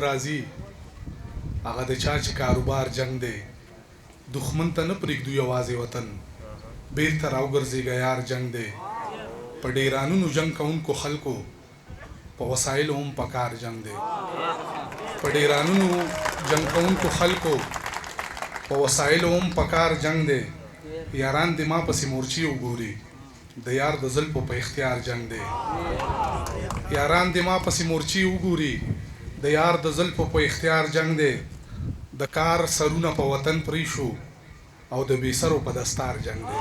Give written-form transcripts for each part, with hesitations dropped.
راځي هغه د چا چې کاروبار جنگ دی دښمن ته نه پرېږدو یوازې وطن بیرته راوګرځېږه یار جنگ دی په ډیرانونو جنگ کوونکو خلکو په وسایلو هم پکار جنگ دی په ډیرانونو جنگ کوونکو خلکو په وسایلو هم پکار جنگ دی یاران دې ما پسې مورچې وګوري د یار د زلفو په اختیار جنگ دی یاران دې ما پسې مورچې وګوري د یار د زلفو په اختیار جنگ دی د کار سرونه په وطن پرې شو او د بې سرو په دستار جنگ دی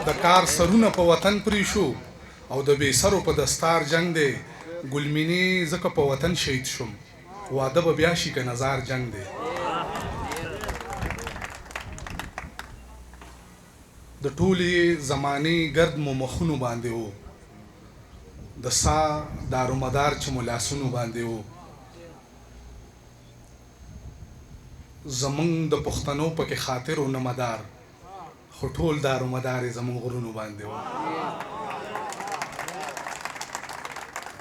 د کار سرونه په وطن پرې شو او د بې سرو په دستار جنگ دی ګلمینې ځکه په وطن شهید شوم واده به بیا شي که نظار جنگ دی د ټولې زمانې ګرد مو مخونو باندې و د سا دارومدار چې مو لاسونو باندې و زمونږ د پښتنو پکې خاطر و نه مدار خو ټول دارومدار یې زمونږ غرونو باندې و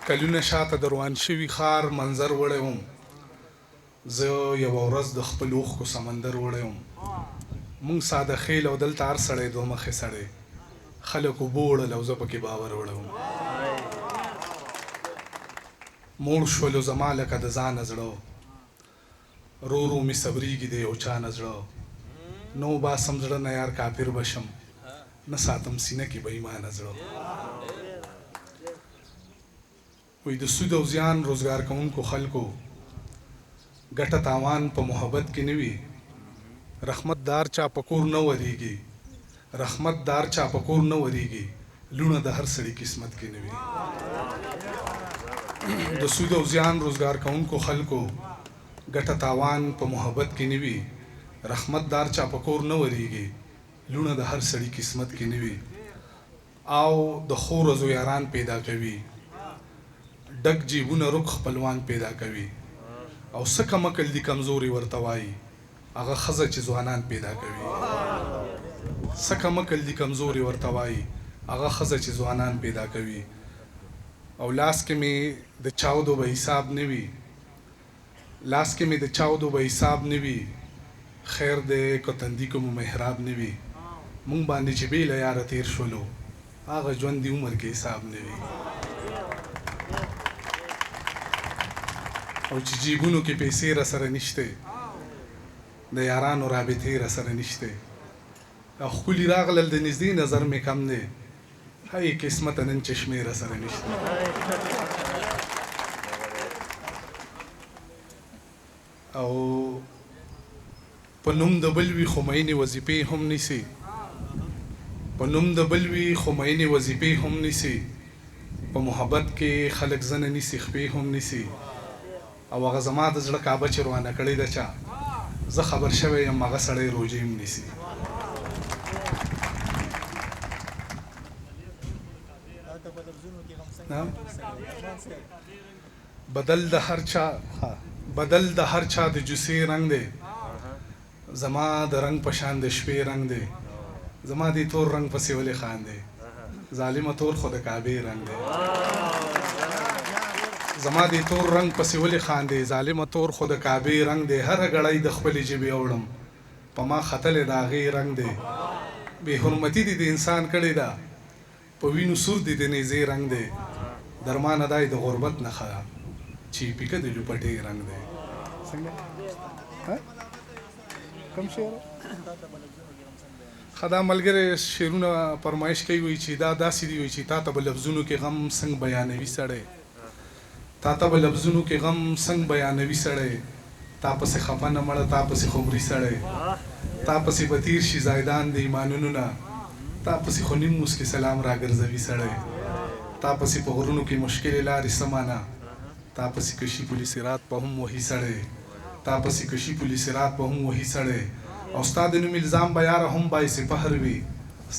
کلونه شاته د روان شوي ښار منظر وړی وم زه یوه ورځ د خپل اوښکو سمندر وړی وم مونږ ساده خیل او دلته هر سړی دوه مخې سړی خلک اوبه وړل او زه پکې باور وړی وم موړ شولو زما لکه د ځانه زړه رو رو مې صبرېږي د یو چا نه زړه نو باسم زړه نه یار کافر بشم نه ساتم سینه کې بېایمانه زړه وایي د سود او زیان روزګار کوونکو خلکو ګټه تاوان په محبت کې نه وي رحمت دار چا په کور نه ورېږي رحمت دار چا په کور نه ورېږي لوڼه د هر سړي قسمت کې نه وي د سود او زیان روزګار کوونکو خلکو ګټه تاوان په محبت کې نه وي رحمت دار چا په کور نه ورېږي لوڼه د هر سړي قسمت کې نه وي او د ښو ورځو یاران پیدا کوي ډک جیبونه رک خپلوان پیدا کوي او څه کم عقل دي کمزوري ورته وایي هغه ښځه چې ځوانان پیدا کوي څه کم عقل دي کمزوري ورته وایي هغه ښځه چې ځوانان پیدا کوي او لاس کې مې د چاودو به حساب نه وي لاس کې مې د چاودو به حساب نه وي خیر دی که تندي که مو محراب نه وي مونږ باندې چې بې له یاره تېر شولو هغه ژوند د عمر کې حساب نه وي او چې جیبونو کې پیسې راسره نشته د یارانو رابطې راسره نشته او ښکلي راغلل د نږدې نظر مې کم دی هی قسمته نن چشمې راسره نشته او په نوم د بل وي خو مینې وظیفې هم نیسي په نوم د بل وي خو مینې وظیفې هم نیسي په محبت کې خلک زنه نیسي خپې هم نیسي او هغه زما د زړه کعبه چې روانه کړې ده چا زه خبر شوی یم هغه سړی روژې هم نیسي بدل د هر چا د جوسې رنگ دی زما د رنگ په شان د شپې رنگ دی زما د تور رنگ پسې ولې خاندې ظالمه تور خو د کعبې رنگ دی زما د تور رنگ پسې ولې خاندې ظالمه تور خو د کعبې رنگ دی هره ګړۍ د خپلې ژبې اوړم په ما ختلې د هغې رنگ دی بې حرمتي دې د انسان کړې ده په وینو سور دې د نیزې رنگ دی درمانه دای د غربت نښه ده چې پیکه د لوپټې رنگ دی کوم شعر ښه دا ملګری شعرونه فرمایش کوي وایي چې دا داسې دي وایي چې تا ته به لفظونو کې غم څنګه بیانوي سړی تا ته به لفظونو کې غم څنګه بیانوي سړی تا پسې خفه نه مړه تا پسې خمري سړی تا پسې به تیر شي زایدان د ایمانونو نه تا پسې خو نیم موس کې سلام راګرځوي سړی تا پسې په غرونو کې مشکلې لارې سمانه تا پسې کشي پولي سرات په هم وهي سړی تا پسې کشي پولي سرات په هم وهي سړی او ستا د نوم الزام به یاره هم باعث فخر وي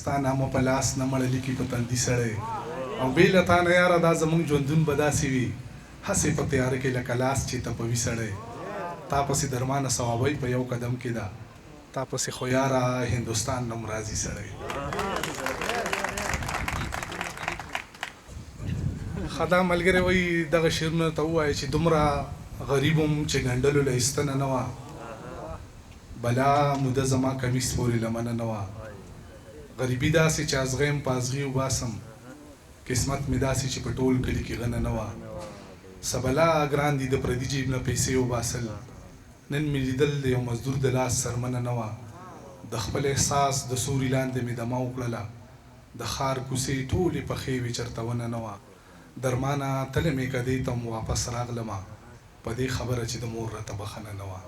ستا نامه په لاس نه مړه لیکي په تندي سړی او بې له تا نه یاره دا زموږ ژوندون به داسې وي هسې په تیاره کې لکه لاس چې تپوي سړی تا پسې درمانه ثوابۍ په یو قدم کې ده تا پسې خو یاره هندوستان نه م راځي سړی خدا ملګری وایي دغه شعرونه ته ووایه چې دومره غریبم چې ګنډلو له ایستنه نه وه بلا موده زما کمیس پورې لمنه نه وه غریبي داسې چې ازغیم په ازغي وباسم قسمت مې داسې چې په ټول کلي کې غنه نه وه سبلا ګران دي د پردي جیب نه پیسې وباسل نن مې لیدل د یو مزدور د لاس سرمنه نه وه د خپل احساس د سوري لاندې مې دمه وکړله د ښار کوڅې ټولې پښې وې چېرته ونه نه وه درمانه تله مې که دې ته واپس راغلمه په دې خبره چې د مور راته بښنه نه وه